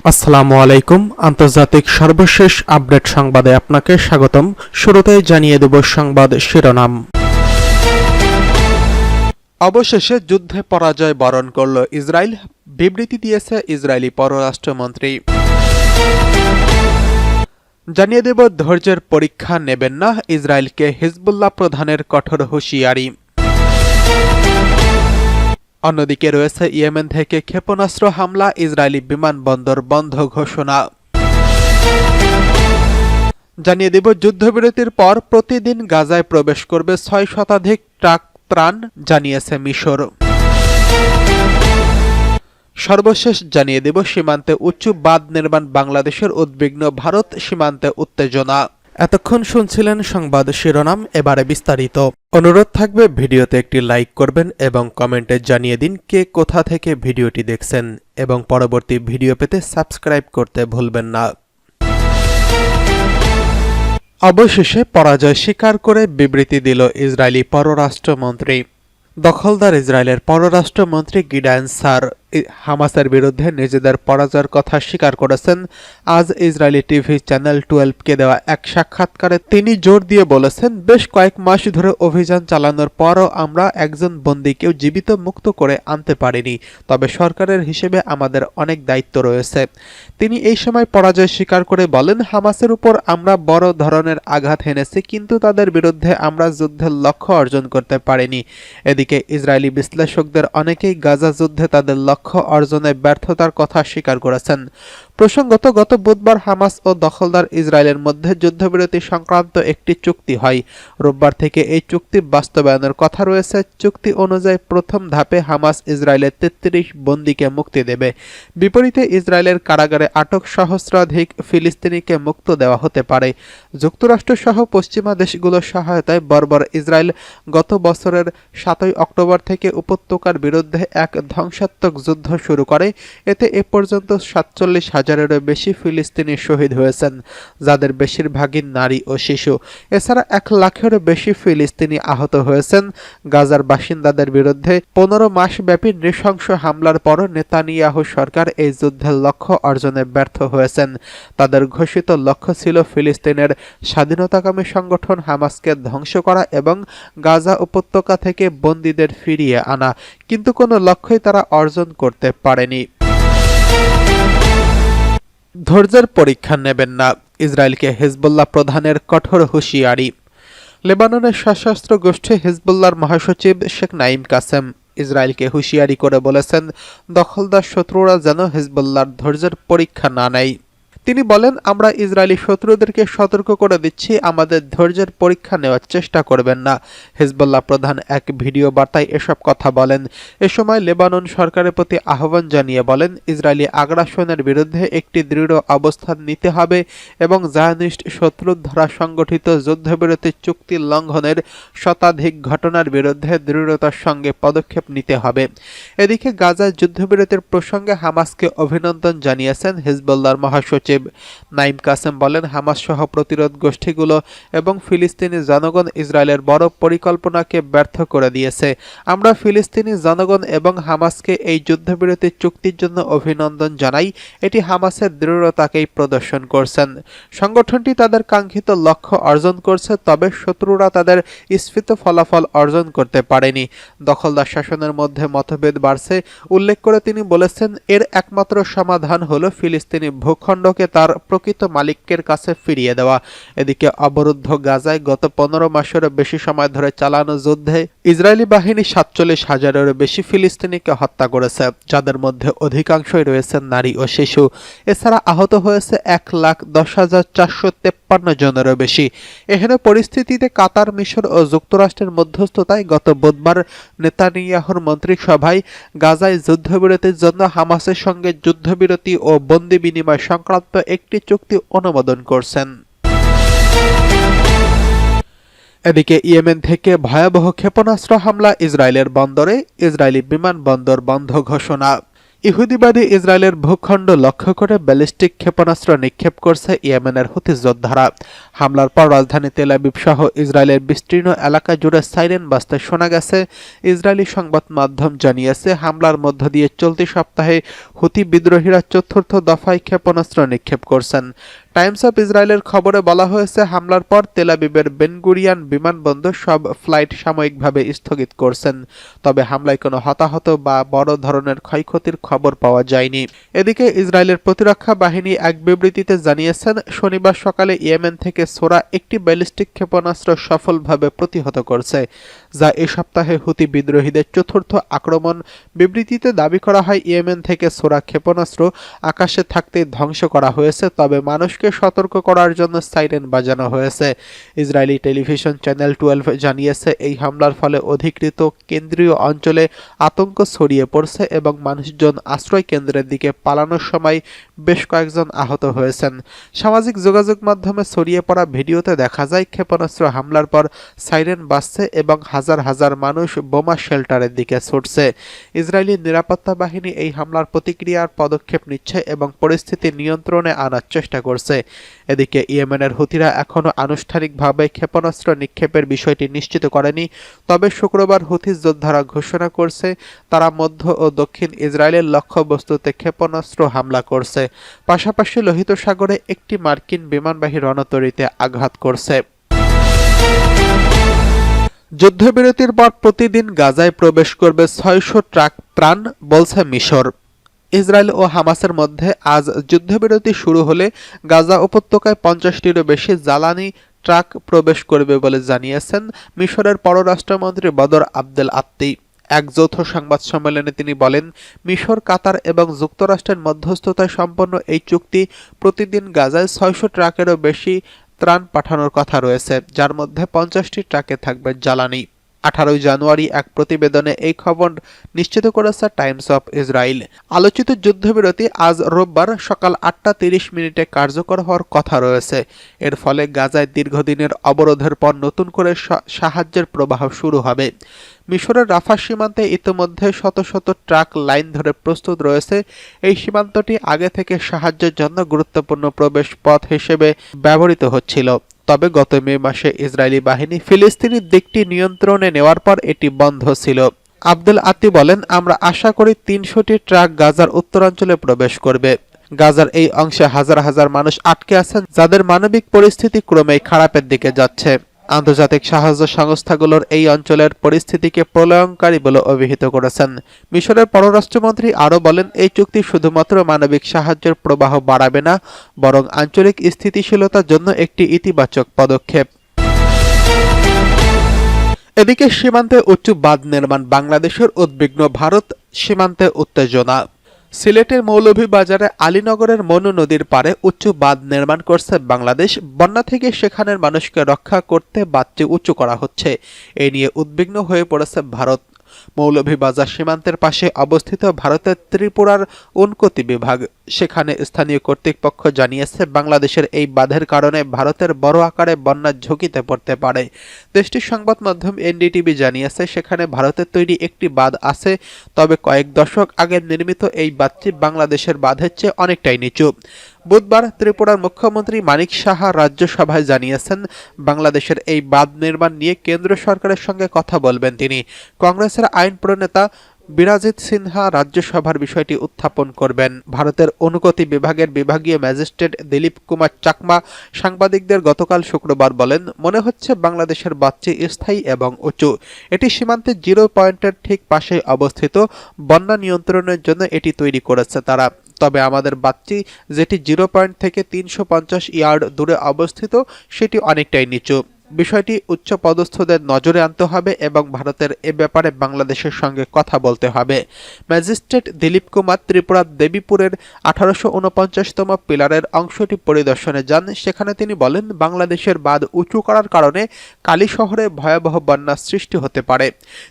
আসসালামু আলাইকুম। আন্তর্জাতিক সর্বশেষ আপডেট সংবাদে আপনাকে স্বাগতম। শুরুতেই জানিয়ে দেব সংবাদ শিরোনাম। অবশেষে যুদ্ধে পরাজয় বরণ করল ইসরায়েল, বিবৃতি দিয়েছে ইসরায়েলি পররাষ্ট্রমন্ত্রী। জানিয়ে দেব ধৈর্যের পরীক্ষা নেবেন না, ইসরায়েলকে হিজবুল্লাহ প্রধানের কঠোর হুঁশিয়ারি। অন্যদিকে রয়েছে ইয়েমেন থেকে ক্ষেপণাস্ত্র হামলা, ইসরায়েলি বিমানবন্দর বন্ধ ঘোষণা। জানিয়ে দেব যুদ্ধবিরতির পর প্রতিদিন গাজায় প্রবেশ করবে ৬ শতাধিক ট্রাক ত্রাণ, জানিয়েছে মিশর। সর্বশেষ জানিয়ে দেব সীমান্তে উঁচু বাঁধ নির্মাণ বাংলাদেশের উদ্বিগ্ন ভারত, সীমান্তে উত্তেজনা। এতক্ষণ শুনছিলেন সংবাদ শিরোনাম, এবারে বিস্তারিত। অনুরোধ থাকবে ভিডিওতে একটি লাইক করবেন এবং কমেন্টে জানিয়ে দিন কে কোথা থেকে ভিডিওটি দেখছেন, এবং পরবর্তী ভিডিও পেতে সাবস্ক্রাইব করতে ভুলবেন না। অবশেষে পরাজয় স্বীকার করে বিবৃতি দিল ইসরায়েলি পররাষ্ট্রমন্ত্রী। দখলদার ইসরায়েলের পররাষ্ট্রমন্ত্রী গিডায়ন সার হামাসের বিরুদ্ধে নিজেদের পরাজয়ের কথা স্বীকার করেছেন। আজ ইসরায়েলি টিভি চ্যানেল 12কে দেওয়া এক সাক্ষাৎকারে তিনি জোর দিয়ে বলেছেন, বেশ কয়েক মাস ধরে অভিযান চালানোর পরও আমরা একজন বন্দীকেও জীবিত মুক্ত করে আনতে পারিনি, তবে সরকারের হিসেবে আমাদের অনেক দায়িত্ব রয়েছে। তিনি এই সময় পরাজয় স্বীকার করে বলেন, হামাসের উপর আমরা বড় ধরনের আঘাত হেনেছি, কিন্তু তাদের বিরুদ্ধে আমরা যুদ্ধের লক্ষ্য অর্জন করতে পারিনি। এদিকে ইসরায়েলি বিশ্লেষকদের অনেকেই গাজা যুদ্ধে তাদের লক্ষ্য অর্জনে ব্যর্থতার কথা স্বীকার করেছেন। প্রসঙ্গত, গত বুধবার হামাস ও দখলদার ইসরায়েলের মধ্যে যুদ্ধবিরতি সংক্রান্ত একটি চুক্তি হয়। রোববার থেকে এই চুক্তি বাস্তবায়নের কথা রয়েছে। চুক্তি অনুযায়ী প্রথম ধাপে হামাস ইসরায়েলের 33 বন্দীকে মুক্তি দেবে। বিপরীতে ইসরায়েলের কারাগারে আটক সহস্রাধিক ফিলিস্তিনিকে মুক্ত দেওয়া হতে পারে। যুক্তরাষ্ট্রসহ পশ্চিমা দেশগুলোর সহায়তায় বর্বর ইসরায়েল গত বছরের 7 অক্টোবর থেকে উপত্যকার বিরুদ্ধে এক ধ্বংসাত্মক যুদ্ধ শুরু করে। এতে এ পর্যন্ত 47,000-এরও বেশি ফিলিস্তিনি শহীদ হয়েছেন, যাদের বেশিরভাগই নারী ও শিশু। এছাড়া 1 লাখেরও বেশি ফিলিস্তিনি আহত হয়েছেন। গাজার বাসিন্দাদের বিরুদ্ধে 15 মাসব্যাপী নৃশংস হামলার পরও নেতানিয়াহু সরকার এই যুদ্ধের লক্ষ্য অর্জনে ব্যর্থ হয়েছেন। তাদের ঘোষিত লক্ষ্য ছিল ফিলিস্তিনের স্বাধীনতাকামী সংগঠন হামাসকে ধ্বংস করা এবং গাজা উপত্যকা থেকে বন্দীদের ফিরিয়ে আনা, কিন্তু কোনো লক্ষ্যই তারা অর্জন করতে পারেনি। ধৈর্যের পরীক্ষা নেবেন না, ইসরায়েলকে হিজবুল্লাহ প্রধানের কঠোর হুঁশিয়ারি। লেবাননের সশস্ত্র গোষ্ঠী হিজবুল্লাহর মহাসচিব শেখ নাঈম কাসেম ইসরায়েলকে হুঁশিয়ারি করে বলেছেন, দখলদার শত্রুরা যেন হিজবুল্লাহর ধৈর্যের পরীক্ষা না নেয়। তিনি বলেন, আমরা ইসরায়েলি শত্রুদেরকে সতর্ক করে দিচ্ছি, আমাদের ধৈর্যের পরীক্ষা নেওয়ার চেষ্টা করবেন না। হিজবুল্লাহ প্রধান এক ভিডিও বার্তায় এসব কথা বলেন। এ সময় লেবানন সরকারের প্রতি আহ্বান জানিয়ে বলেন, ইসরায়েলি আগ্রাসনের বিরুদ্ধে একটি দৃঢ় অবস্থান নিতে হবে এবং জায়নিস্ট শত্রুর দ্বারা সংগঠিত যুদ্ধবিরতি চুক্তি লঙ্ঘনের শতাধিক ঘটনার বিরুদ্ধে দৃঢ়তার সঙ্গে পদক্ষেপ নিতে হবে। এদিকে গাজায় যুদ্ধবিরতির প্রসঙ্গে হামাসকে অভিনন্দন জানিয়েছেন হিজবুল্লাহর মহাসচিব নাঈম কাসেম বলেন, হামাস সহ প্রতিরোধ গোষ্ঠীগুলো এবং ফিলিস্তিনি জনগণ ইসরায়েলের বড় পরিকল্পনাকে ব্যর্থ করে দিয়েছে। আমরা ফিলিস্তিনি জনগণ এবং হামাসকে এই যুদ্ধবিরতি চুক্তির জন্য অভিনন্দন জানাই। এটি হামাসের দৃঢ়তাকেই প্রদর্শন করছেন। সংগঠনটি তাদের কাঙ্ক্ষিত লক্ষ্য অর্জন করছে, তবে শত্রুরা তাদের ইস্ফিত ফলাফল অর্জন করতে পারেনি। দখলদার শাসনের মধ্যে মতভেদ বাড়ছে উল্লেখ করে তিনি বলেছেন, এর একমাত্র সমাধান হলো ফিলিস্তিনি ভূখণ্ডকে তার প্রকৃত মালিকের কাছে ফিরিয়ে দেওয়া। এদিকে অবরুদ্ধ গাজায় গত 15 মাসেরও বেশি সময় ধরে চালানো যুদ্ধে ইসরায়েলি বাহিনী 47,000-এরও বেশি ফিলিস্তিনিকে হত্যা করেছে, যাদের মধ্যে অধিকাংশই রয়েছে নারী ও শিশু। এছাড়া আহত হয়েছে 1,10,453 জনেরও বেশি। এখানে পরিস্থিতিতে কাতার, মিশর ও যুক্তরাষ্ট্রের মধ্যস্থতায় গত বুধবার নেতানিয়াহুর মন্ত্রিসভায় গাজায় যুদ্ধবিরতির জন্য হামাসের সঙ্গে যুদ্ধবিরতি ও বন্দী বিনিময় সংক্রান্ত একটি চুক্তি অনুমোদন করছেন। এদিকে ইয়েমেন থেকে ভয়াবহ ক্ষেপণাস্ত্র হামলা ইসরায়েলের বন্দরে, ইসরায়েলি বিমানবন্দর বন্ধ ঘোষণা। ইহুদিবাদী ইসরায়েলের ভূখণ্ড লক্ষ্য করে ব্যালিস্টিক ক্ষেপণাস্ত্র নিক্ষেপ করছে ইয়েমেনের হুথি যোদ্ধারা। হামলার পর রাজধানী তেল আবিব সহ ইসরায়েলের বিস্তীর্ণ এলাকা জুড়ে সাইরেন বাজতে শোনা গেছে। ইসরায়েলি সংবাদ মাধ্যম জানিয়েছে, হামলার মধ্য দিয়ে চলতি সপ্তাহে হুথি বিদ্রোহীরা চতুর্থ দফায় ক্ষেপণাস্ত্র নিক্ষেপ করছেন। টাইমস অফ ইসরায়েলের খবরে বলা হয়েছে, হামলার পর তেল আবিবের বেনগুরিয়ান বিমানবন্দর সব ফ্লাইট সাময়িকভাবে স্থগিত করছেন। তবে হামলায় কোনো হতাহত বা বড় ধরনের ক্ষয়ক্ষতির খবর পাওয়া যায়নি। এদিকে ইসরায়েলের প্রতিরক্ষা বাহিনী এক বিবৃতিতে জানিয়েছেন, শনিবার সকালে ইয়েমেন থেকে ছোড়া একটি ব্যালিস্টিক ক্ষেপণাস্ত্র সফলভাবে প্রতিহত করছে, যা এ সপ্তাহে হুথি বিদ্রোহীদের চতুর্থ আক্রমণ। বিবৃতিতে দাবি করা হয়, ইয়েমেন থেকে ছোড়া ক্ষেপণাস্ত্র আকাশে থাকতেই ধ্বংস করা হয়েছে, তবে মানুষকে সতর্ক করার জন্য সাইরেন বাজানো হয়েছে। ইসরায়েলি টেলিভিশন চ্যানেল 12 জানিয়েছে, এই হামলার ফলে অধিকৃত কেন্দ্রীয় অঞ্চলে আতঙ্ক ছড়িয়ে পড়ছে এবং মানুষজন আশ্রয় কেন্দ্রের দিকে পালানোর সময় বেশ কয়েকজন আহত হয়েছেন। সামাজিক যোগাযোগ মাধ্যমে ছড়িয়ে পড়া ভিডিওতে দেখা যায়, ক্ষেপণাস্ত্র হামলার পর সাইরেন বাজছে এবং হাজার হাজার মানুষ বোমা শেল্টারের দিকে ছুটছে। ইসরায়েলি নিরাপত্তা বাহিনী এই হামলার প্রতিক্রিয়ার পদক্ষেপ নিচ্ছে এবং পরিস্থিতি নিয়ন্ত্রণে আনার চেষ্টা করছে। এদিকে ইয়েমেনের হুথিরা এখনও আনুষ্ঠানিকভাবে ক্ষেপণাস্ত্র নিক্ষেপের বিষয়টি নিশ্চিত করেনি, তবে শুক্রবার হুথি যোদ্ধারা ঘোষণা করছে তারা মধ্য ও দক্ষিণ ইসরায়েলের লক্ষ্যবস্তুতে ক্ষেপণাস্ত্র হামলা করছে, পাশাপাশি লোহিত সাগরে একটি মার্কিন বিমানবাহী রণতরীতে আঘাত করছে। যুদ্ধবিরতির পর প্রতিদিন গাজায় প্রবেশ করবে 600 ট্রাক ত্রাণ, বলছে মিশর। ইসরায়েল ও হামাসের মধ্যে আজ যুদ্ধবিরতি শুরু হলে গাজা উপত্যকায় 50টিরও বেশি জ্বালানি ট্রাক প্রবেশ করবে বলে জানিয়েছেন মিশরের পররাষ্ট্রমন্ত্রী বদর আবদেল আত্তি। এক যৌথ সংবাদ সম্মেলনে তিনি বলেন, মিশর, কাতার এবং যুক্তরাষ্ট্রের মধ্যস্থতায় সম্পন্ন এই চুক্তি প্রতিদিন গাজায় 600 ট্রাকেরও বেশি ত্রাণ পাঠানোর কথা রয়েছে, যার মধ্যে 50টি ট্রাকে থাকবে জ্বালানি। 18 জানুয়ারি এক প্রতিবেদনে এই খবর নিশ্চিত করেছে টাইমস অফ ইসরায়েল। আলোচিত যুদ্ধবিরতি আজ রোববার সকাল 8টা 30 কার্যকর হওয়ার কথা রয়েছে। এর ফলে গাজায় দীর্ঘদিনের অবরোধের পর নতুন করে সাহায্যের প্রবাহ শুরু হবে। মিশরের রাফা সীমান্তে ইতিমধ্যে শত শত ট্রাক লাইন ধরে প্রস্তুত রয়েছে। এই সীমান্তটি আগে থেকে সাহায্যের জন্য গুরুত্বপূর্ণ প্রবেশ পথ হিসেবে ব্যবহৃত হচ্ছিল। তবে গত মে মাসে ইসরায়েলি বাহিনী ফিলিস্তিনি দিকটি নিয়ন্ত্রণে নেওয়ার পর এটি বন্ধ ছিল। আবদুল আত্তি বলেন, আমরা আশা করি 300টি ট্রাক গাজার উত্তরাঞ্চলে প্রবেশ করবে। গাজার এই অংশে হাজার হাজার মানুষ আটকে আছেন, যাদের মানবিক পরিস্থিতি ক্রমেই খারাপের দিকে যাচ্ছে। আন্তর্জাতিক সাহায্য সংস্থাগুলোর এই অঞ্চলের পরিস্থিতিকে প্রলয়ঙ্কারী বলে অভিহিত করেছেন। মিশরের পররাষ্ট্রমন্ত্রী আরও বলেন, এই চুক্তি শুধুমাত্র মানবিক সাহায্যের প্রবাহ বাড়াবে না, বরং আঞ্চলিক স্থিতিশীলতার জন্য একটি ইতিবাচক পদক্ষেপ। এদিকে সীমান্তে উঁচু বাঁধ নির্মাণ বাংলাদেশের উদ্বিগ্ন ভারত, সীমান্তে উত্তেজনা। সিলেটের মৌলভীবাজারে আলীনগরের মনু নদীর পাড়ে উঁচু বাঁধ নির্মাণ করছে বাংলাদেশ। বন্যা থেকে সেখানের মানুষকে রক্ষা করতে বাঁধটি উঁচু করা হচ্ছে, এ নিয়ে উদ্বিগ্ন হয়ে পড়েছে ভারত। মৌলভীবাজার সীমান্তের পাশে অবস্থিত ভারতের ত্রিপুরার উনকোটি বিভাগ, সেখানে স্থানীয় কর্তৃপক্ষ জানিয়েছে, বাংলাদেশের এই বাঁধের কারণে ভারতের বড় আকারে বন্যার ঝুঁকিতে পড়তে পারে। দেশটির সংবাদ মাধ্যম এনডিটিভি জানিয়েছে, সেখানে ভারতের তৈরি একটি বাঁধ আছে, তবে কয়েক দশক আগে নির্মিত এই বাঁধটি বাংলাদেশের বাঁধের চেয়ে অনেকটাই নিচু। বুধবার ত্রিপুরার মুখ্যমন্ত্রী মানিক সাহা রাজ্যসভায় জানিয়েছেন, বাংলাদেশের এই বাঁধ নির্মাণ নিয়ে কেন্দ্র সরকারের সঙ্গে কথা বলবেন তিনি। কংগ্রেসের আইন প্রণেতা বিরাজিত সিনহা রাজ্যসভার বিষয়টি উত্থাপন করবেন। ভারতের উনকোটি বিভাগের বিভাগীয় ম্যাজিস্ট্রেট দিলীপ কুমার চাকমা সাংবাদিকদের গতকাল শুক্রবার বলেন, মনে হচ্ছে বাংলাদেশের বাঁধটি স্থায়ী এবং উঁচু। এটি সীমান্তের 0 পয়েন্টের ঠিক পাশেই অবস্থিত। বন্যা নিয়ন্ত্রণের জন্য এটি তৈরি করেছে তারা। তবে আমাদের বাঁধটি, যেটি 0 পয়েন্ট থেকে 350 ইয়ার্ড দূরে অবস্থিত, সেটি অনেকটাই নিচু। বিষয়টি উচ্চ পদস্থদের নজরে আনতে হবে এবং ভারতের এ ব্যাপারে বাংলাদেশের সঙ্গে কথা বলতে হবে। ম্যাজিস্ট্রেট দিলীপ কুমার ত্রিপুরার দেবীপুরের 1849তম পিলারের অংশটি পরিদর্শনে যান। সেখানে তিনি বলেন, বাংলাদেশের বাঁধ উঁচু করার কারণে কালী শহরে ভয়াবহ বন্যার সৃষ্টি হতে পারে।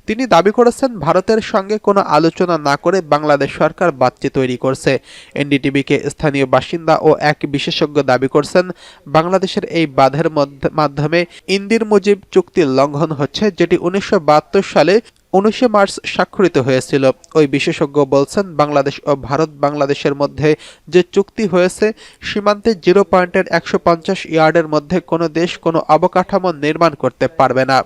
তিনি দাবি করেছেন, ভারতের সঙ্গে কোনো আলোচনা না করে বাংলাদেশ সরকার বাঁধটি তৈরি করছে। এনডিটিভিকে স্থানীয় বাসিন্দা ও এক বিশেষজ্ঞ দাবি করছেন, বাংলাদেশের এই বাঁধের মাধ্যমে ইন্দির মুজিব চুক্তির লঙ্ঘন হচ্ছে, যেটি 1972 সালে 19 মার্চ স্বাক্ষরিত হয়েছিল। ওই বিশেষজ্ঞ বলছেন, বাংলাদেশ ও ভারত বাংলাদেশের মধ্যে যে চুক্তি হয়েছে, সীমান্তে 0 পয়েন্টের 150 ইয়ার্ডের মধ্যে কোনো দেশ কোনো অবকাঠামো নির্মাণ করতে পারবে না।